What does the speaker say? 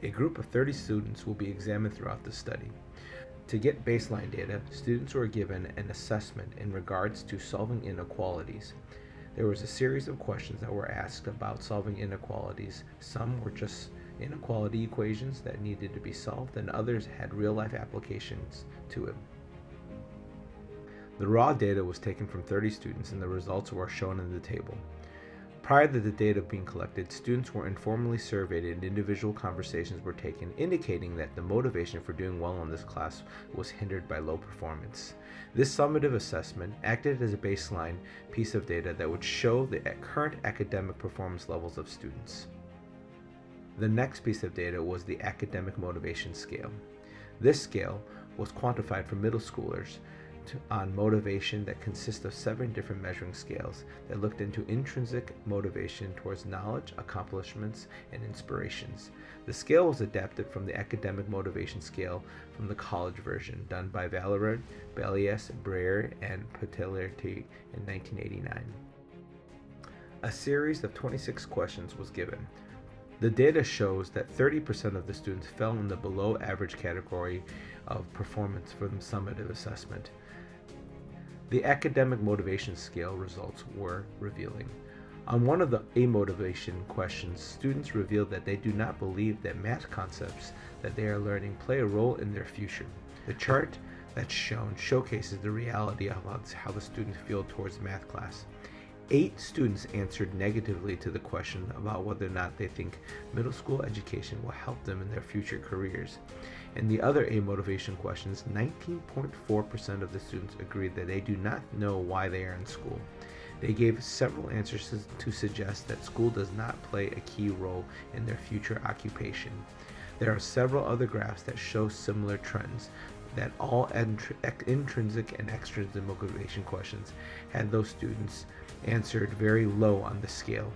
A group of 30 students will be examined throughout the study. To get baseline data, students were given an assessment in regards to solving inequalities. There was a series of questions that were asked about solving inequalities. Some were just inequality equations that needed to be solved, and others had real-life applications to it. The raw data was taken from 30 students, and the results were shown in the table. Prior to the data being collected, students were informally surveyed and individual conversations were taken, indicating that the motivation for doing well in this class was hindered by low performance. This summative assessment acted as a baseline piece of data that would show the current academic performance levels of students. The next piece of data was the academic motivation scale. This scale was quantified for middle schoolers on motivation that consists of 7 different measuring scales that looked into intrinsic motivation towards knowledge, accomplishments, and inspirations. The scale was adapted from the academic motivation scale from the college version done by Vallerard, Bellias, Breyer, and Patelerti in 1989. A series of 26 questions was given. The data shows that 30% of the students fell in the below average category of performance for the summative assessment. The academic motivation scale results were revealing. On one of the A motivation questions, students revealed that they do not believe that math concepts that they are learning play a role in their future. The chart that's shown showcases the reality of how the students feel towards math class. 8 students answered negatively to the question about whether or not they think middle school education will help them in their future careers. In the other A motivation questions, 19.4% of the students agreed that they do not know why they are in school. They gave several answers to suggest that school does not play a key role in their future occupation. There are several other graphs that show similar trends, that all intrinsic and extrinsic motivation questions had those students answered very low on the scale.